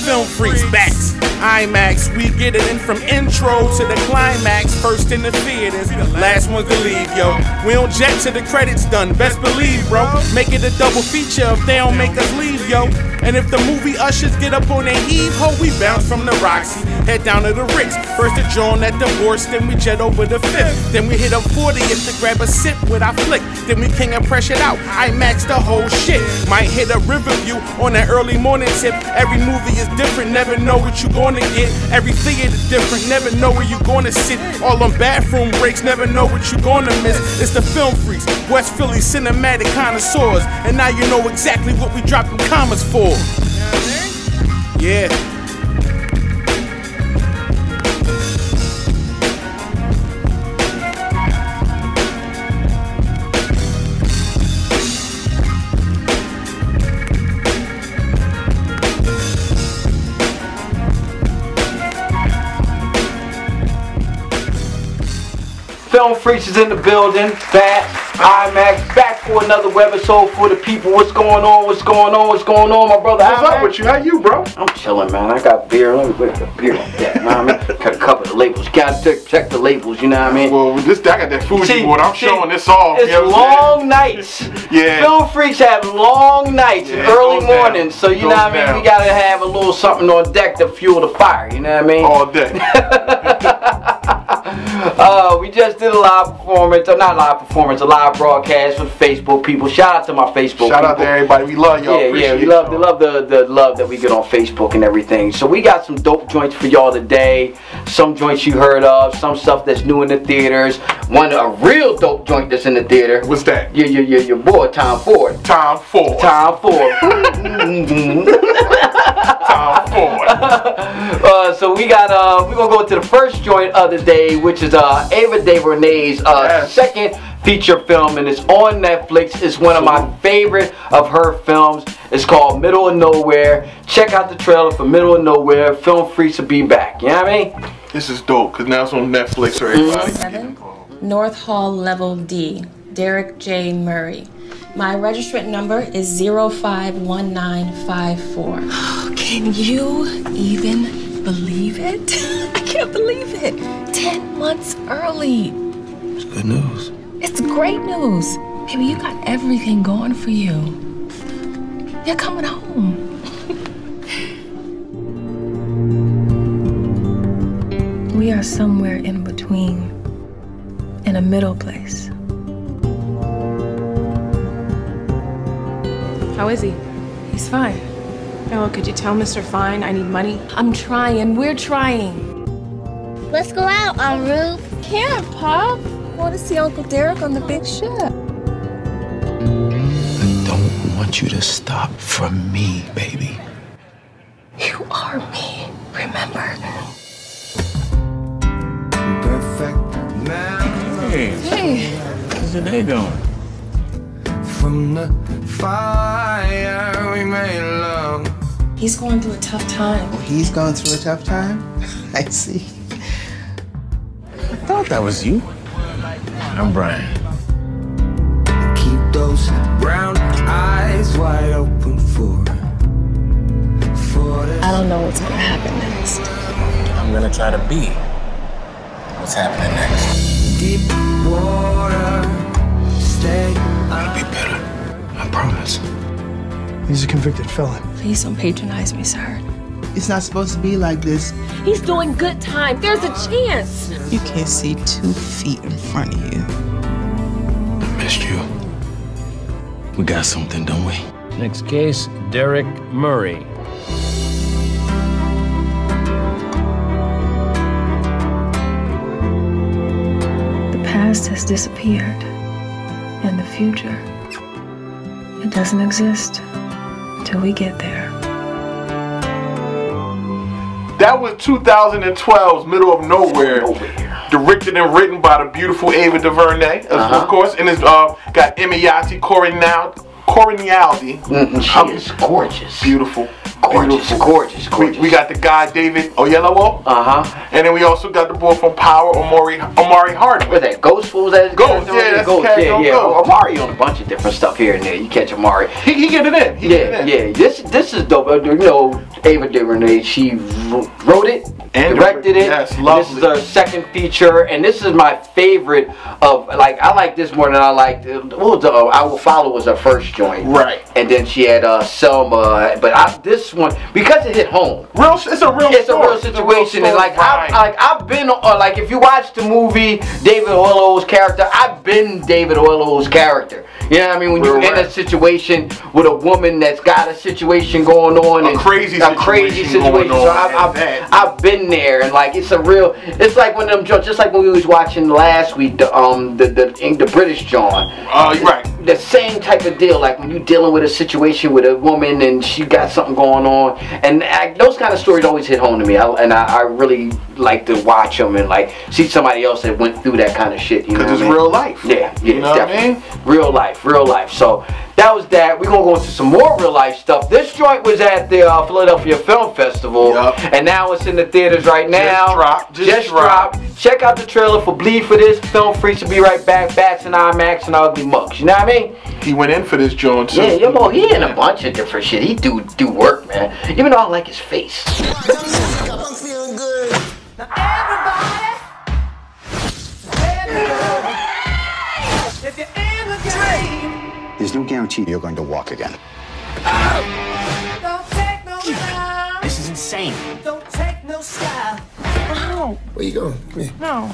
Film Freaks back. IMAX, we get it in from intro to the climax. First in the theaters, last ones to leave, yo. We don't jet till the credits done, best believe, bro. Make it a double feature if they don't make us leave, yo. And if the movie ushers get up on their heave ho, we bounce from the Roxy, head down to the Ritz. First the John at Divorce, then we jet over the 5th. Then we hit up 40th to grab a sip with our flick. Then we king of pressure out, IMAX the whole shit. Might hit a Riverview on that early morning tip. Every movie is different, never know what you gonna get. Every theater different, never know where you gonna sit. All them bathroom breaks, never know what you gonna miss. It's the Film Freaks, West Philly cinematic connoisseurs. And now you know exactly what we dropping commas for. Yeah. Film Freaks is in the building, back, IMAX, back for another webisode for the people. What's going on, what's going on, what's going on, my brother? What's up with you? How you, bro? I'm chilling, man. I got beer. Let me wait the beer like that, you know what I mean? Gotta cover the labels. Gotta check the labels, you know what I mean? Well, I got that Fuji board. I'm showing this off. It's long nights. Yeah. Film Freaks have long nights and early mornings. So, you know what I mean? We gotta have a little something on deck to fuel the fire, you know what I mean? All day. We just did a live performance, not live performance, a live broadcast for the Facebook people. Shout out to my Facebook people. Shout out to everybody. We love y'all. Yeah, we love the love that we get on Facebook and everything. So we got some dope joints for y'all today. Some joints you heard of, some stuff that's new in the theaters. A real dope joint that's in the theater. What's that? Your boy Tom Ford. Tom Ford. Tom Ford. Tom Ford. So we're gonna go to the first joint of the day, which is Ava DuVernay's second feature film, and it's on Netflix. It's one of my favorite of her films. It's called Middle of Nowhere. Check out the trailer for Middle of Nowhere. Film Freaks will be back. You know what I mean? This is dope because now it's on Netflix for everybody. 7, North Hall Level D, Derek J. Murray. My registrant number is 051954. Can you even believe it? I can't believe it. 10 months early. It's good news. It's great news. Baby, you got everything going for you. You're coming home. We are somewhere in between, in a middle place. How is he? He's fine. Oh, could you tell Mr. Fine I need money? I'm trying. We're trying. Let's go out, Rube. Can't, Pop. Want to see Uncle Derek on the big ship. I don't want you to stop from me, baby. You are me, remember? Perfect now. Hey, how's your day going? From the fire we made love. He's going through a tough time. He's going through a tough time? I see. I thought that was you. I'm Brian. Keep those brown eyes wide open for this. I don't know what's gonna happen next. I'm gonna try to be what's happening next. Deep water, stay. It'll be better. I promise. He's a convicted felon. Please don't patronize me, sir. It's not supposed to be like this. He's doing good time. There's a chance. You can't see 2 feet in front of you. I missed you. We got something, don't we? Next case, Derek Murray. The past has disappeared, and the future, it doesn't exist till we get there. That was 2012's Middle of Nowhere. Directed and written by the beautiful Ava DuVernay, of course. And it's got Emiyati Corinialdi. She is gorgeous. Beautiful. Gorgeous. We got the guy David Oyelowo. And then we also got the boy from Power, Omari Hardwick. What's that? Ghost? What was that? Ghost. Yeah, that's Ghost. Yeah. Amari on a bunch of different stuff here and there. You catch Amari. He get it in. Yeah. This is dope. You know, Ava DuVernay. She wrote it, and directed it. Yes, lovely. This is her second feature, and this is my favorite of, like, I like this more than I liked. What was the I Will Follow was her first joint. Right. And then she had Selma, but this one, because it hit home. It's a real situation, and like I've been like, if you watch the movie David Oyelowo's character, I've been David Oyelowo's character. You know what I mean? When you're in a situation with a woman that's got a situation going on, a crazy situation. So I've been there, and like it's like one of them jokes, just like when we was watching last week the British John. You're right. The same type of deal, like when you're dealing with a situation with a woman and she got something going on, and those kind of stories always hit home to me. I really like to watch them and like see somebody else that went through that kind of shit. You know, because it's real life. Yeah, you know definitely. what I mean? Real life. So that was that. We're gonna go into some more real life stuff. This joint was at the Philadelphia Film Festival, and now it's in the theaters right now. Just dropped. Check out the trailer for Bleed for This. Film Freaks will be right back. Bats and IMAX and Ugly Mucks. You know what I mean? He went in for this joint too. Yeah, boy, he in a bunch of different shit. He do work, man. Even though I don't like his face. I'm feeling good. Now everybody, if you're in the game, there's no guarantee you're going to walk again. don't take no time. This is insane. Don't take no style. No. Where you going? Come here. No.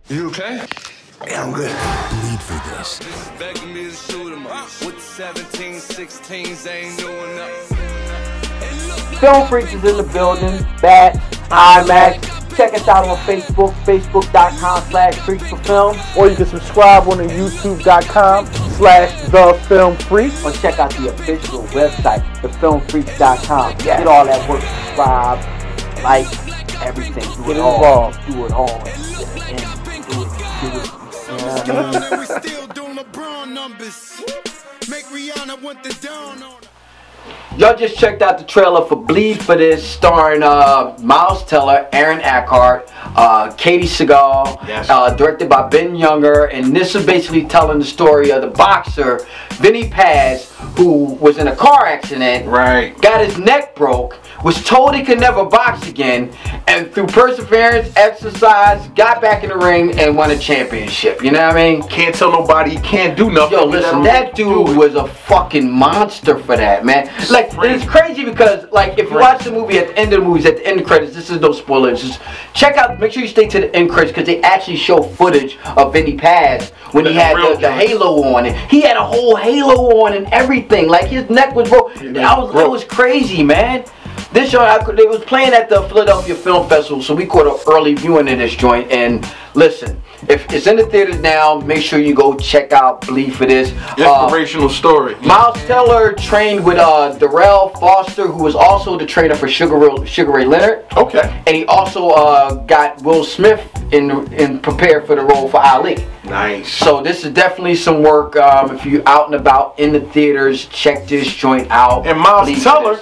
You okay? Yeah, I'm good. Bleed for This. Begging me to shoot him up. With 17, 16s, ain't doing nothing. Film Freaks is in the building. Bats, IMAX. Check us out on Facebook, facebook.com/freaks4film. Or you can subscribe on the youtube.com/thefilmfreaks. Or check out the official website, thefilmfreaks.com. Get all that work. Subscribe, like, everything. Do it all. Do it all. We still doing LeBron numbers. Make Rihanna want the down on her. Y'all just checked out the trailer for Bleed for This, starring Miles Teller, Aaron Eckhart, Katie Seagal, directed by Ben Younger, and this is basically telling the story of the boxer Vinny Paz, who was in a car accident, got his neck broke, was told he could never box again, and through perseverance, exercise, got back in the ring and won a championship. You know what I mean? Can't tell nobody he can't do nothing. Yo, listen, that dude was a fucking monster for that, man. Like, it's crazy because, like, if you watch the movie, at the end of the movies, at the end credits, this is no spoilers. Just check out, make sure you stay to the end credits because they actually show footage of Vinny Paz when he had the halo on. And he had a whole halo on and everything. Like, his neck was broke. It was crazy, man. This show, it was playing at the Philadelphia Film Festival, so we caught an early viewing of this joint. And listen, if it's in the theaters now, make sure you go check out Bleed for This. Inspirational story. Miles Teller trained with Darrell Foster, who was also the trainer for Sugar Ray Leonard. Okay. And he also got Will Smith in prepared for the role for Ali. Nice. So this is definitely some work. If you're out and about in the theaters, check this joint out. And Miles Teller,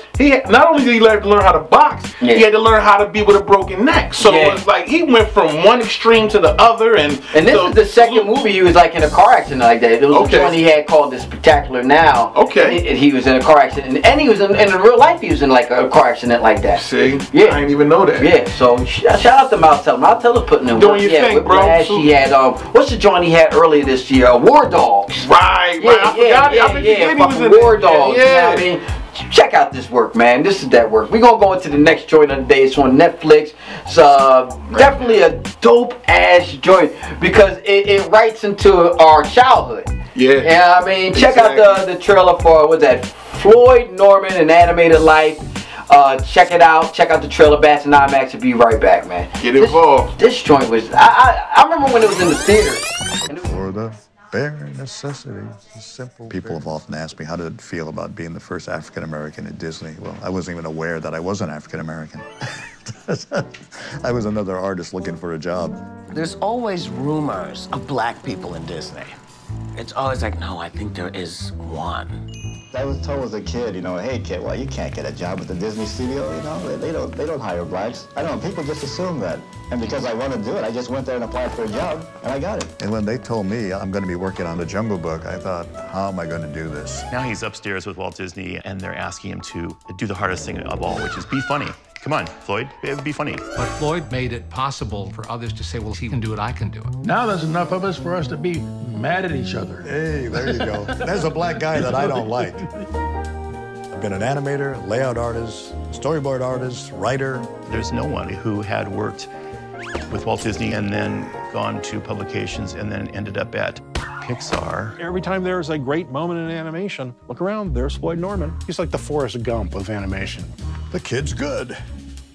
not only did he learn how to box, he had to learn how to be with a broken neck. So it's like he went from one extreme to the other. And this is the second movie he was like in a car accident like that. It was the one he had called The Spectacular Now. Okay. And he was in a car accident, and he was in real life. He was in like a car accident like that. See? Yeah. I didn't even know that. Yeah. So shout out to Miles Teller. Miles Teller putting in doing your thing, bro. He had what's the joint he had earlier this year? War Dogs. Right. Yeah. I forgot he was in War Dogs. Yeah. You know what I mean? Check out this work, man. This is that work. We're going to go into the next joint of the day. It's on Netflix. It's definitely a dope-ass joint because it writes into our childhood. Yeah. Yeah, I mean, check out the trailer for, what's that, Floyd Norman, An Animated Life. Check it out. Check out the trailer. Bats and IMAX will be right back, man. Get involved. This joint was, I remember when it was in the theater. For the bare necessities, simple. People have often asked me how did it feel about being the first African American at Disney. Well, I wasn't even aware that I was an African American. I was another artist looking for a job. There's always rumors of black people in Disney. it's always like, no, I think there is one. I was told as a kid, you know, hey kid, well, you can't get a job at the Disney studio, you know, they don't hire blacks. I don't know, people just assume that. And because I want to do it, I just went there and applied for a job, and I got it. And when they told me I'm going to be working on the Jungle Book, I thought, how am I going to do this? Now he's upstairs with Walt Disney, and they're asking him to do the hardest thing of all, which is be funny. Come on, Floyd, be funny. But Floyd made it possible for others to say, well, he can do it, I can do it. Now there's enough of us for us to be mad at each other. Hey, there you go. There's a black guy that I don't like. I've been an animator, layout artist, storyboard artist, writer. There's no one who had worked with Walt Disney and then gone to publications and then ended up at Pixar. Every time there's a great moment in animation, look around, there's Floyd Norman. He's like the Forrest Gump of animation. The kid's good.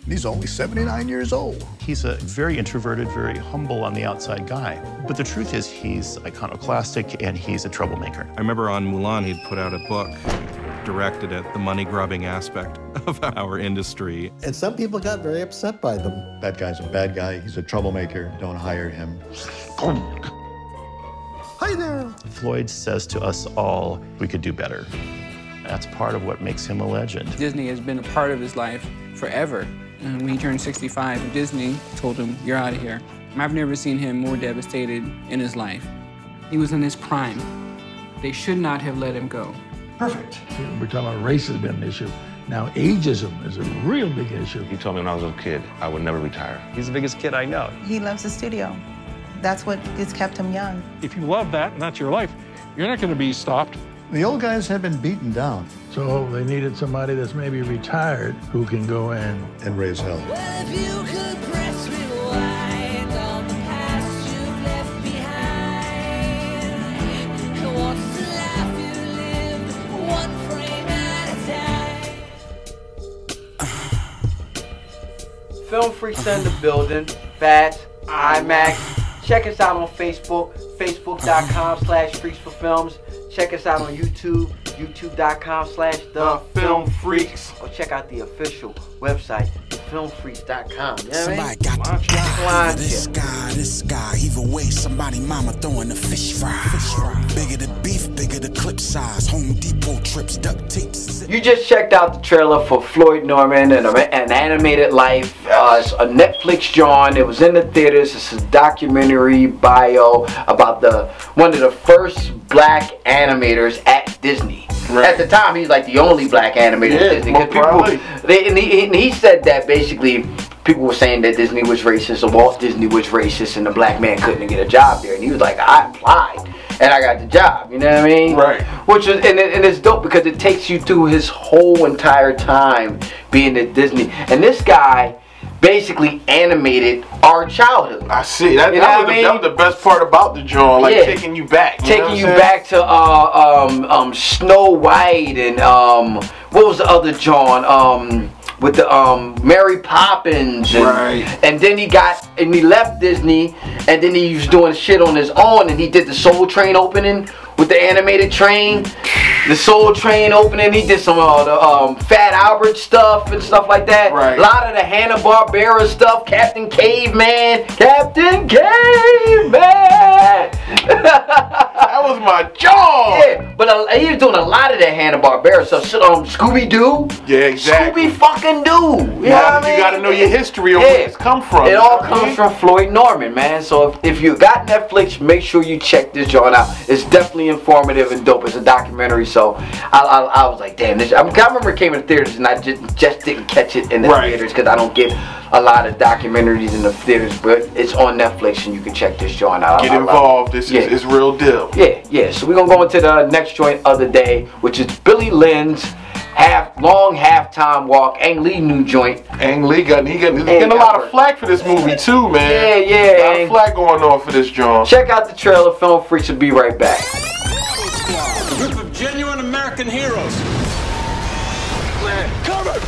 He's only 79 years old. He's a very introverted, very humble on the outside guy. But the truth is he's iconoclastic and he's a troublemaker. I remember on Mulan, he'd put out a book directed at the money-grubbing aspect of our industry. And some people got very upset by them. That guy's a bad guy. He's a troublemaker. Don't hire him. Hi there. Floyd says to us all, we could do better. That's part of what makes him a legend. Disney has been a part of his life forever. And when he turned 65, Disney told him, you're out of here. I've never seen him more devastated in his life. He was in his prime. They should not have let him go. Perfect. We're talking about race has been an issue. Now ageism is a real big issue. He told me when I was a kid, I would never retire. He's the biggest kid I know. He loves the studio. That's what has kept him young. If you love that and that's your life, you're not going to be stopped. The old guys have been beaten down. So they needed somebody that's maybe retired who can go in and raise hell. Well, if you could press rewind on the past you've left behind, what's the life you lived, one frame at a time? Film Freaks in the building, Fats, IMAX. Check us out on Facebook, facebook.com/freaksforfilms. Check us out on YouTube, youtube.com/thefilmfreaks. Or check out the official website, thefilmfreaks.com. You know Somebody got to die. This guy, either way, somebody mama throwing the fish fry. Bigger the beef, bigger the clip size. Home Depot trips, duct tapes. You just checked out the trailer for Floyd Norman and An Animated Life. It's a Netflix joint. It was in the theaters. It's a documentary bio about one of the first black animators at Disney. Right. At the time, he's like the only black animator at Disney. He said that basically people were saying that Disney was racist or Walt Disney was racist and the black man couldn't get a job there. And he was like, I applied and I got the job. You know what I mean? Right. Which is and it's dope because it takes you through his whole entire time being at Disney. And this guy basically animated our childhood. I see. That was the best part about the joint, like taking you back. Taking you back to Snow White and what was the other joint? With the Mary Poppins and then he left Disney and then he was doing shit on his own and he did the Soul Train opening with the animated train. The Soul Train opening, he did some Fat Albert stuff and stuff like that. Right. A lot of the Hanna-Barbera stuff, Captain Caveman. Captain Caveman! That was my job! Yeah, but he was doing a lot of that Hanna-Barbera stuff. Scooby-Doo? Yeah, exactly. Scooby-fucking-Doo! You know what I mean? You gotta know your history of where it's come from. It all comes from Floyd Norman, man. So if you got Netflix, make sure you check this joint out. It's definitely informative and dope. It's a documentary. So I was like, damn, I remember it came in the theaters and I just didn't catch it in the theaters because I don't get a lot of documentaries in the theaters, but it's on Netflix and you can check this joint out. Get involved. This is real deal. Yeah. So we're going to go into the next joint of the day, which is Billy Lynn's long halftime walk. Ang Lee new joint. Ang Lee getting a lot of flack for this movie too, man. Yeah. A lot of flack going on for this joint. Check out the trailer. Film Freaks will be right back. A group of genuine American heroes. Cover!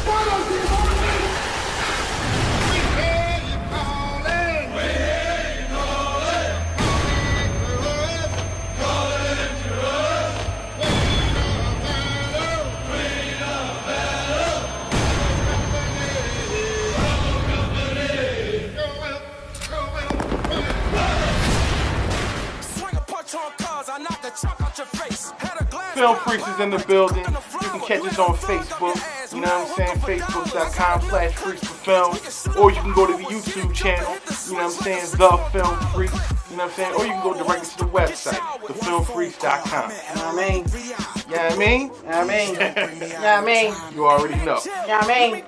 Swing a punch on cars, I knock the truck. Film Freaks is in the building. You can catch us on Facebook. You know what I'm saying? Facebook.com/freaks4film. Or you can go to the YouTube channel. You know what I'm saying? The Film Freaks. You know what I'm saying? Or you can go directly to the website, thefilmfreaks.com. You know what I mean? You know what I mean? You know what I mean? You know what I mean? You already know. You know what I mean?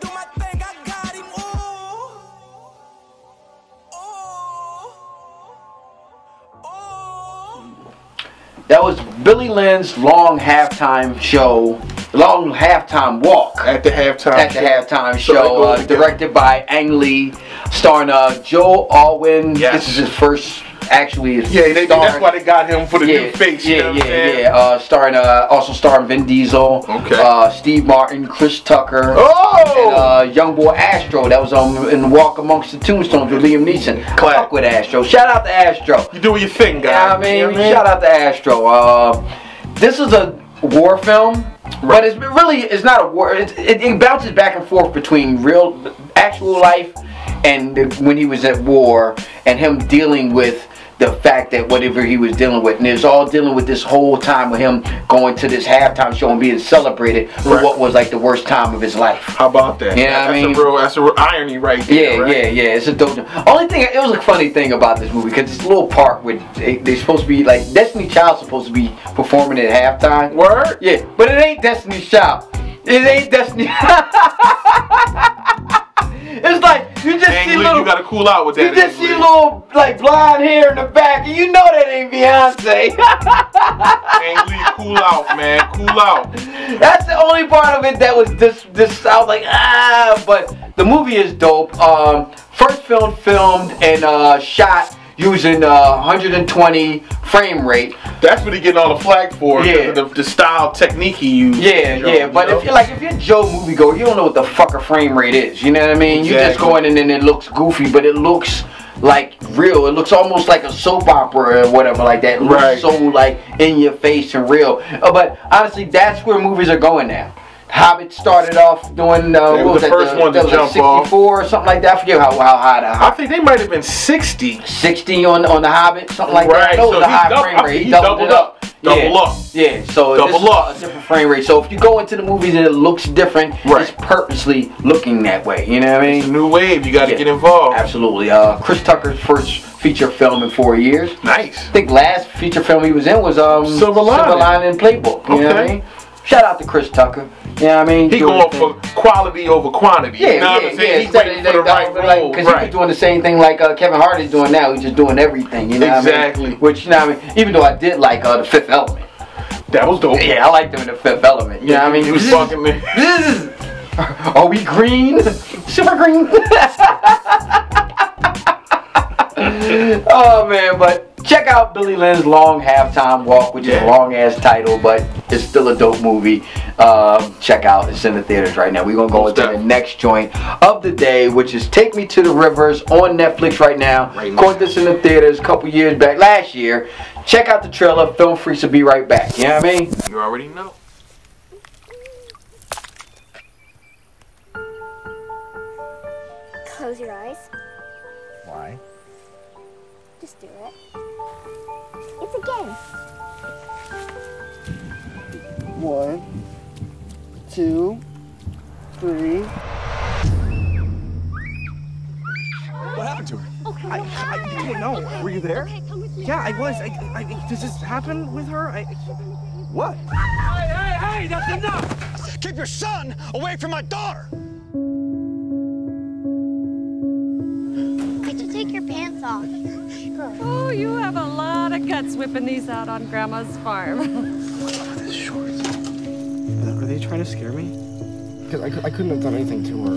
That was Billy Lynn's long halftime show, long halftime walk. At the halftime show, directed by Ang Lee, starring Joe Alwyn. Yes. This is his first, actually. That's why they got him for the new face. Starring, also starring Vin Diesel, Steve Martin, Chris Tucker, and young boy Astro. That was in the Walk Amongst the Tombstones with Liam Neeson. Fuck with Astro. Shout out to Astro. You do your thing, guys. Yeah, I mean, shout out to Astro. This is a war film, but it's not a war. It bounces back and forth between actual life and when he was at war and him dealing with the fact that whatever he was dealing with, and it's all dealing with this whole time with him going to this halftime show and being celebrated for what was like the worst time of his life. How about that? You know what I mean? That's a real irony right there. Yeah. It's a dope. Only thing, it was a funny thing about this movie because this little part where they're supposed to be like Destiny Child's supposed to be performing at halftime. Word? Yeah, but it ain't Destiny's Child. It ain't Destiny. It's like you just see little. You gotta cool out with that. You just see little like blonde hair in the back, and you know that ain't Beyonce. Ang Lee, cool out, man. Cool out. That's the only part of it that was this. I was like, but the movie is dope. First film filmed and shot using 120 frame rate. That's what he getting all the flack for. The style technique he used. But if you're Joe moviegoer, you don't know what the fuck a frame rate is. You know what I mean? You just go in and then it looks goofy, but it looks like real. It looks almost like a soap opera or whatever like that. It looks so like in your face and real. But honestly, that's where movies are going now. Hobbit started off doing what was the first one to jump 64 off. or something like that. I forget how high the Hobbit. I think they might have been 60. 60 on the Hobbit, something like that. That was a high frame rate. He doubled up. Double up. Yeah, so double up. A different frame rate. So if you go into the movies and it looks different, it's purposely looking that way. You know what I mean? It's a new wave. You got to get involved. Absolutely. Chris Tucker's first feature film in 4 years. Nice. I think last feature film he was in was Silver Lining Playbook. You know what I mean? Shout out to Chris Tucker. You know what I mean? He going for quality over quantity. You know what I'm saying? He's waiting for the right role. Because he was doing the same thing like Kevin Hart is doing now. He's just doing everything. You know what I mean? Which, you know what I mean? Even though I did like The Fifth Element. That was dope. Yeah, I liked him in The Fifth Element. You know what I mean? He was fucking me. Are we green? Super green? Oh man, but check out Billy Lynn's Long Halftime Walk, which is a long ass title, but it's still a dope movie. Check out, it's in the theaters right now. We're gonna go into the next joint of the day, which is Take Me to the Rivers on Netflix right now. Caught this in the theaters a couple years back, last year. Check out the trailer. Film Freaks will be right back. You know what I mean? You already know. Close your eyes. Why? Just do it. It's a game. 1, 2, 3. What happened to her? Okay, I don't know. Were you there? Okay, come with me. Yeah, I was. Does this happen with her? What? Hey, that's enough! Keep your son away from my daughter! Could you take your pants off? Oh, you have a lot of guts whipping these out on Grandma's farm. What about his shorts? Are they trying to scare me? Because I couldn't have done anything to her.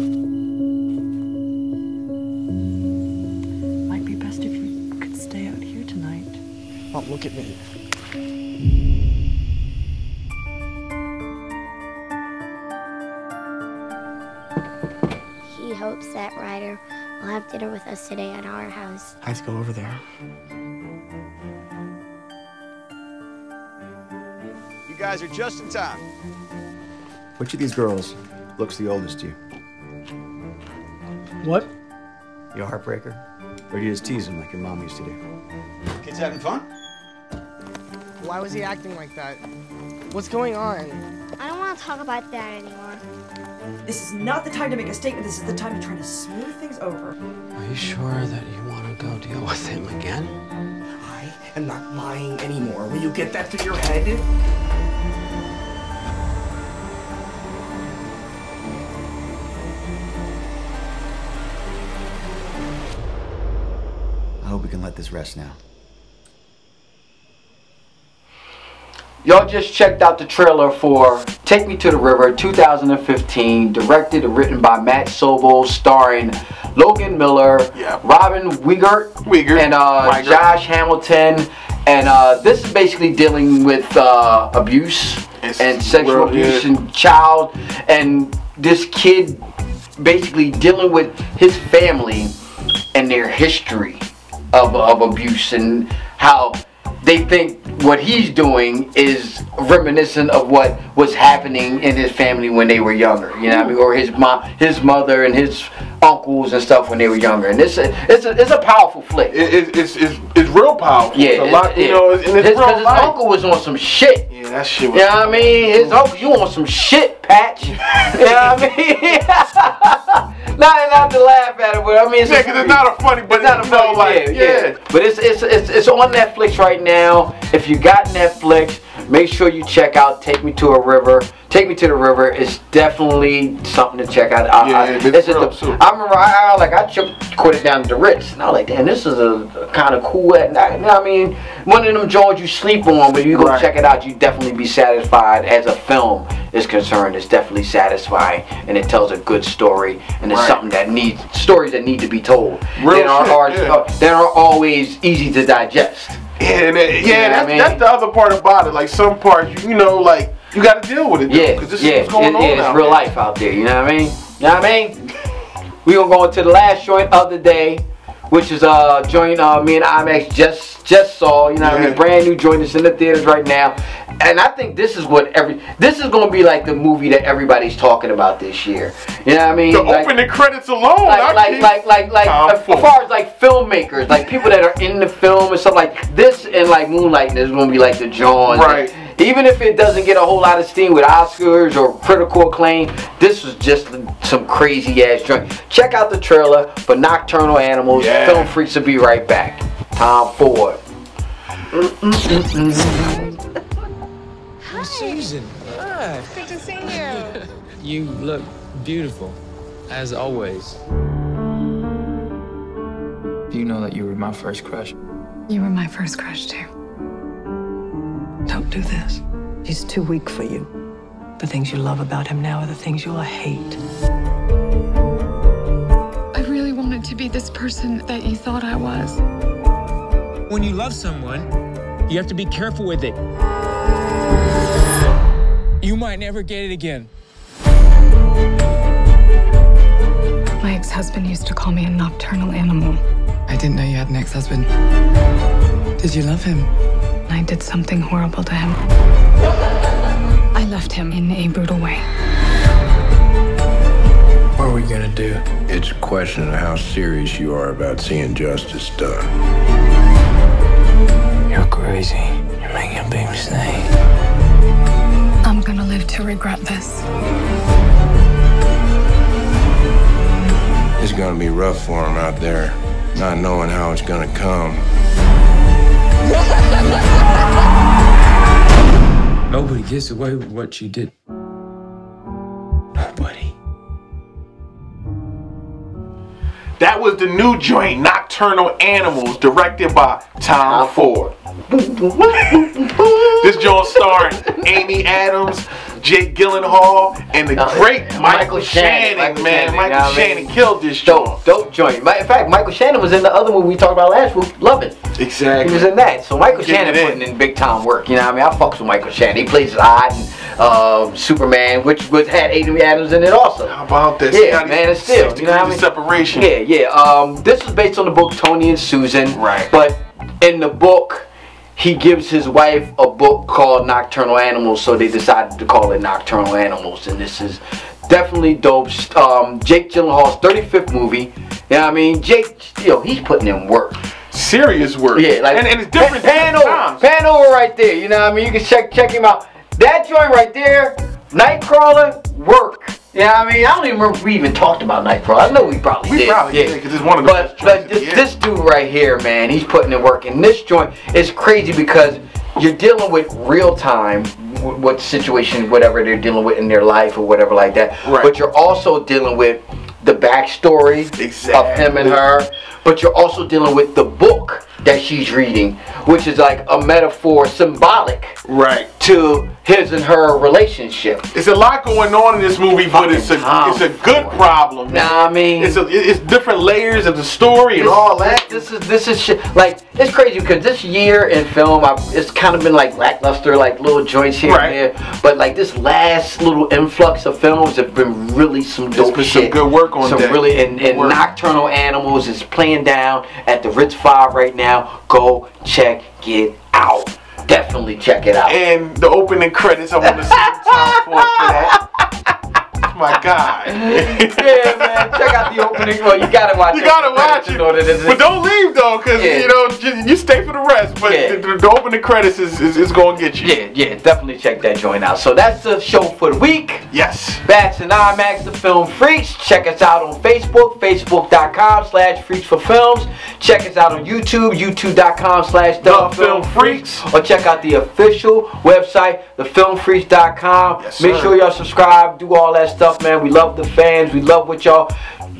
Might be best if you could stay out here tonight. Mom, look at me. He hopes that Ryder will have dinner with us today at our house. Let's go over there. You guys are just in time. Which of these girls looks the oldest to you? What? You a heartbreaker? Or do you just tease him like your mom used to do? Kids having fun? Why was he acting like that? What's going on? I don't want to talk about that anymore. This is not the time to make a statement. This is the time to try to smooth things over. Are you sure that you want to go deal with him again? I am not lying anymore. Will you get that through your head? I hope we can let this rest now. Y'all just checked out the trailer for Take Me to the River 2015, directed and written by Matt Sobel, starring Logan Miller, Robin Wiegert, and Josh Hamilton. And this is basically dealing with abuse and sexual abuse and child, and this kid basically dealing with his family and their history of abuse and how they think what he's doing is reminiscent of what was happening in his family when they were younger, you know what I mean? Or his mom, his mother, and his uncles and stuff when they were younger. And it's a powerful flick. It's real powerful. Yeah, it's a lot, you know, and it's real his uncle was on some shit. Yeah, that shit was. You know what I mean? His uncle, you on some shit, Patch. You know what I mean? not to laugh at it, but I mean, because it's not a funny, but it's not a funny, yeah. But it's on Netflix right now. If you got Netflix, make sure you check out Take Me to a River. Take Me to the River is definitely something to check out. I remember I quit it down to the Ritz, and I was like, damn, this is a kind of cool. You know what I mean? One of them joints you sleep on, but you go check it out, you definitely be satisfied. As a film is concerned, it's definitely satisfying, and it tells a good story, and it's something that needs stories that need to be told. That are always easy to digest. That's the other part about it. Like some parts, you know, like you got to deal with it. Because this is what's going on. It's real life out there. You know what I mean? You know what I mean? We gonna go into the last joint of the day, which is a joint me and IMAX just saw. You know what I mean? Brand new joint that's in the theaters right now. And I think this is this is gonna be like the movie that everybody's talking about this year. You know what I mean? The opening credits alone. Like as far as like filmmakers, like people that are in the film and stuff like this, and like Moonlight is gonna be like the John. Right. Even if it doesn't get a whole lot of steam with Oscars or critical acclaim, this was just some crazy ass joint. Check out the trailer for Nocturnal Animals. Film Freaks will be right back. Tom Ford. Hi. Susan. Hi. Good to see you. You look beautiful, as always. You know that you were my first crush. You were my first crush, too. Don't do this. He's too weak for you. The things you love about him now are the things you'll hate. I really wanted to be this person that you thought I was. When you love someone, you have to be careful with it. You might never get it again. My ex-husband used to call me a nocturnal animal. I didn't know you had an ex-husband. Did you love him? I did something horrible to him. I left him in a brutal way. What are we gonna do? It's a question of how serious you are about seeing justice done. You're crazy. You're making a big mistake. I'm gonna live to regret this. It's gonna be rough for him out there, not knowing how it's gonna come. Nobody gets away with what you did. Nobody. That was the new joint, Nocturnal Animals, directed by Tom Ford. This joint starring Amy Adams, Jake Gyllenhaal, and the great Michael Shannon, man. Michael Shannon killed this joint. Dope joint. In fact, Michael Shannon was in the other movie we talked about last week, Lovin'. Exactly. He was in that. So Michael Shannon putting in big time work. You know what I mean? I fucks with Michael Shannon. He plays Odd and Superman, which had Amy Adams in it also. How about this? Yeah, Man of Steel. You know what I mean? Separation. Yeah. This is based on the book Tony and Susan. Right. But in the book, he gives his wife a book called Nocturnal Animals, so they decided to call it Nocturnal Animals, and this is definitely dope. Jake Gyllenhaal's 35th movie. You know what I mean? Jake, he's putting in work. Serious work. Yeah, like and it's different pan over right there. You know what I mean? You can check him out. that joint right there, Nightcrawler, work. Yeah, I mean, I don't even remember if we even talked about Nightcrawler. I know we probably did. Yeah, because it's one of the best But this dude right here, man, he's putting in work. And this joint is crazy because you're dealing with real time, what situation, whatever they're dealing with in their life or whatever like that. Right. But you're also dealing with the backstory of him and her. But you're also dealing with the book that she's reading, which is like a metaphor, symbolic, to his and her relationship. It's a lot going on in this movie, but it's a good problem. Nah, I mean, it's different layers of the story and all that. This is shit. Like, it's crazy because this year in film, it's kind of been like lackluster, like little joints here and there. But like this last little influx of films have been really some dope shit. Some good work on that. Really, and Nocturnal Animals is playing down at the Ritz 5 right now. Go check it out. Definitely check it out. And the opening credits, I want to see the time for that. My God. Yeah, man. Check out the opening. Well, you gotta watch it. You gotta watch it. But don't leave though, because you know you stay for the rest. But the opening credits is gonna get you. Yeah, definitely check that joint out. So that's the show for the week. Yes. Bats and IMAX, the Film Freaks. Check us out on Facebook, facebook.com/freaks4films. Check us out on YouTube, youtube.com/thefilmfreaks. Or check out the official website, thefilmfreaks.com. Yes, Make sure y'all subscribe, do all that stuff, man. We love the fans. We love what y'all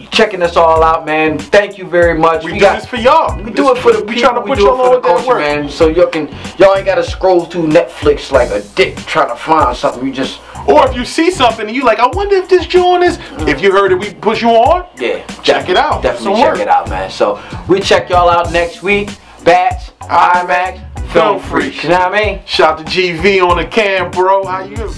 checking us all out, man. Thank you very much. We do this for y'all. We do it for the people. We trying to put do it y'all for on the with that culture, work, man. So y'all ain't gotta scroll through Netflix like a dick trying to find something. You just. Or if you see something and you like, I wonder if this joint is. If you heard it, we push you on. Yeah, check it out. Definitely check it out, man. So we check y'all out next week. Bats, IMAX, Film Freaks. You know what I mean? Shout to GV on the cam, bro. How you?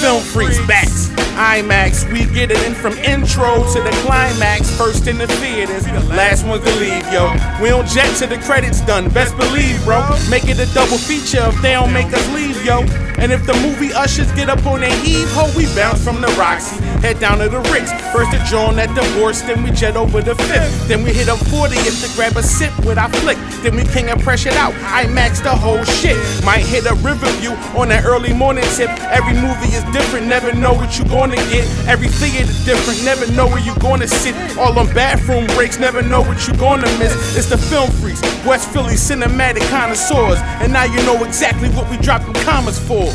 Film Freaks, Bats, IMAX. We get it in from intro to the climax. First in the theaters, last ones to leave, yo. We don't jet till the credits done. Best believe, bro. Make it a double feature if they don't make us leave, yo. And if the movie ushers get up on their heave-ho, we bounce from the Roxy, head down to the Ritz. First the joint at Divorce, then we jet over the 5th. Then we hit up 40th to grab a sip with our flick. Then we king and pressure it out, IMAX the whole shit. Might hit a Riverview on that early morning tip. Every movie is different, never know what you gonna get. Every theater different, never know where you gonna sit. All on bathroom breaks, never know what you gonna miss. It's the Film Freaks, West Philly cinematic connoisseurs. And now you know exactly what we dropping commas for.